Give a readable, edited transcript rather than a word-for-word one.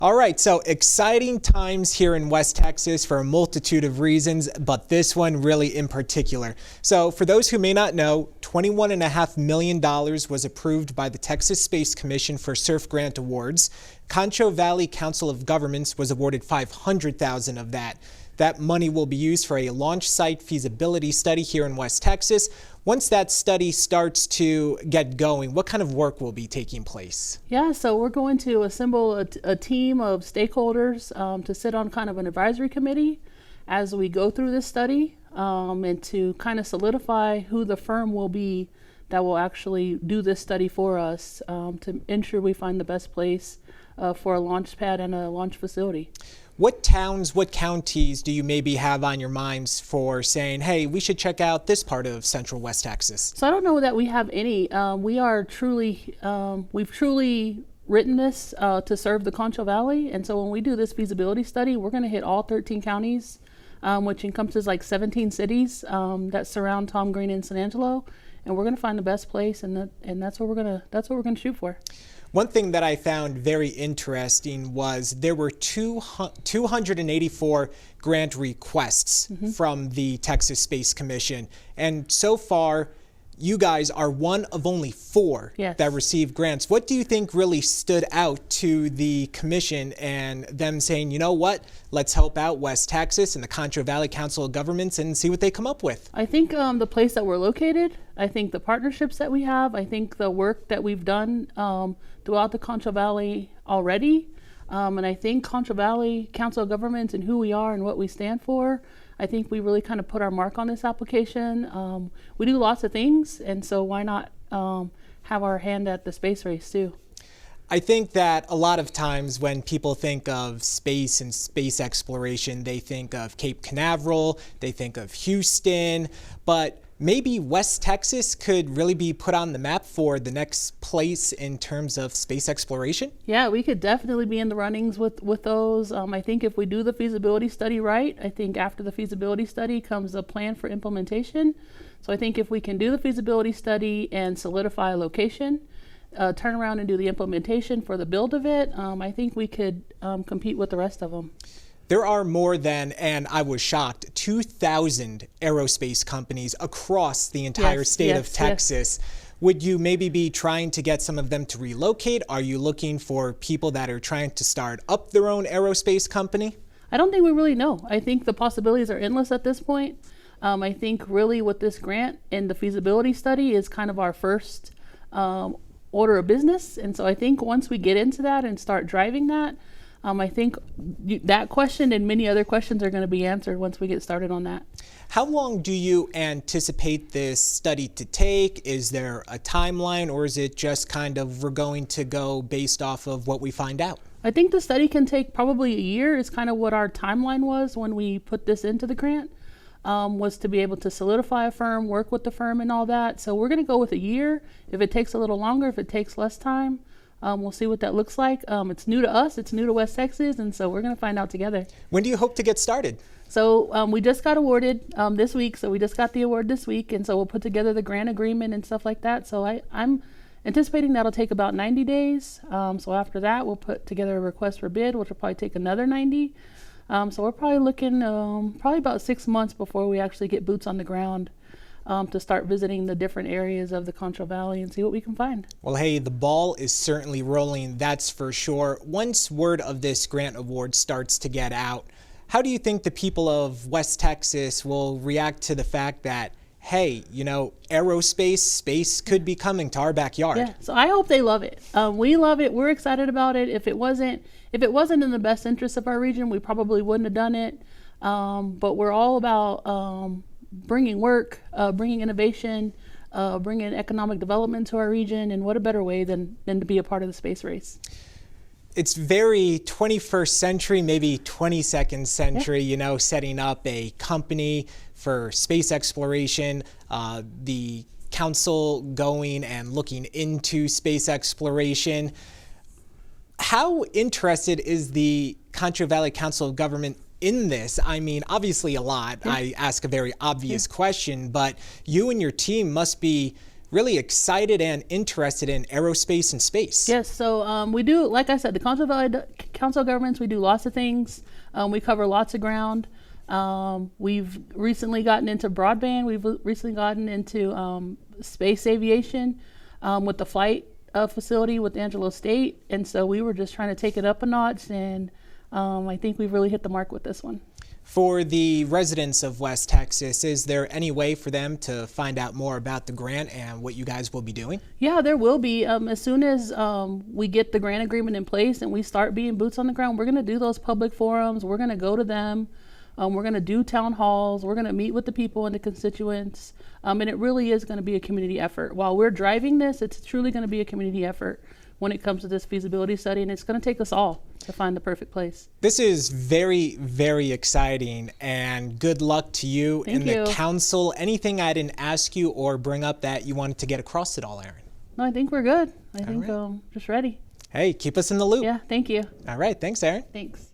All right, so exciting times here in West Texas for a multitude of reasons, but this one really in particular. So for those who may not know, $21.5 million was approved by the Texas Space Commission for SURF grant awards. Concho Valley Council of Governments was awarded $500,000 of that. That money will be used for a launch site feasibility study here in West Texas. Once that study starts to get going, what kind of work will be taking place? Yeah, so we're going to assemble a team of stakeholders to sit on kind of an advisory committee as we go through this study and to kind of solidify who the firm will be that will actually do this study for us to ensure we find the best place for a launch pad and a launch facility. What towns, what counties do you maybe have on your minds for saying, hey, we should check out this part of Central West Texas? So I don't know that we have any. We've truly written this to serve the Concho Valley. And so when we do this feasibility study, we're going to hit all 13 counties, which encompasses like 17 cities that surround Tom Green and San Angelo. And we're going to find the best place, and that's what we're going to shoot for. One thing that I found very interesting was there were 284 grant requests from the Texas Space Commission. And so far, you guys are one of only 4 that received grants. What do you think really stood out to the commission and them saying, you know what, let's help out West Texas and the Concho Valley Council of Governments and see what they come up with? I think the place that we're located, I think the partnerships that we have, I think the work that we've done throughout the Concho Valley already, and I think Concho Valley Council of Governments and who we are and what we stand for, I think we really kind of put our mark on this application. We do lots of things, and so why not have our hand at the space race too? I think that a lot of times when people think of space and space exploration, they think of Cape Canaveral, they think of Houston, but maybe West Texas could really be put on the map for the next place in terms of space exploration? Yeah, we could definitely be in the runnings with those. I think if we do the feasibility study right, I think after the feasibility study comes a plan for implementation. So I think if we can do the feasibility study and solidify a location, turn around and do the implementation for the build of it, I think we could compete with the rest of them. There are more than, and I was shocked, 2,000 aerospace companies across the entire state of Texas. Would you maybe be trying to get some of them to relocate? Are you looking for people that are trying to start up their own aerospace company? I don't think we really know. I think the possibilities are endless at this point. I think really with this grant and the feasibility study is kind of our first order of business. And so I think once we get into that and start driving that, I think that question and many other questions are going to be answered once we get started on that. How long do you anticipate this study to take? Is there a timeline, or is it just kind of we're going to go based off of what we find out? I think the study can take probably a year is kind of what our timeline was when we put this into the grant, was to be able to solidify a firm, work with the firm and all that. So we're going to go with a year. If it takes a little longer, if it takes less time, we'll see what that looks like. It's new to us, it's new to West Texas, and so we're going to find out together. When do you hope to get started? So we just got awarded this week, so we just got the award this week, and so we'll put together the grant agreement and stuff like that. So I'm anticipating that'll take about 90 days. So after that, we'll put together a request for bid, which will probably take another 90. So we're probably looking probably about 6 months before we actually get boots on the ground to start visiting the different areas of the Concho Valley and see what we can find. Well, hey, the ball is certainly rolling, that's for sure. Once word of this grant award starts to get out, how do you think the people of West Texas will react to the fact that, hey, you know, aerospace, space could be coming to our backyard? Yeah, so I hope they love it. We love it. We're excited about it. If it wasn't in the best interest of our region, we probably wouldn't have done it. But we're all about bringing work, bringing innovation, bringing economic development to our region, and what a better way than to be a part of the space race. It's very 21st century, maybe 22nd century, you know, setting up a company for space exploration, the council going and looking into space exploration. How interested is the Concho Valley Council of Government in this? I mean, obviously a lot. I ask a very obvious question, but you and your team must be really excited and interested in aerospace and space. Yes, so we do, like I said, the Concho Valley Council of Governments, we do lots of things. We cover lots of ground. We've recently gotten into broadband. We've recently gotten into space aviation with the flight facility with Angelo State. And so we were just trying to take it up a notch, and I think we've really hit the mark with this one. For the residents of West Texas, is there any way for them to find out more about the grant and what you guys will be doing? Yeah, there will be. As soon as we get the grant agreement in place and we start being boots on the ground, we're going to do those public forums. We're going to go to them. We're going to do town halls. We're going to meet with the people and the constituents. And it really is going to be a community effort. While we're driving this, it's truly going to be a community effort when it comes to this feasibility study, and it's going to take us all to find the perfect place. This is very, very exciting, and good luck to you and the council. Anything I didn't ask you or bring up that you wanted to get across at all, Erin? No, I think we're good. I think just ready. Hey, keep us in the loop. Yeah, thank you. All right, thanks, Erin. Thanks.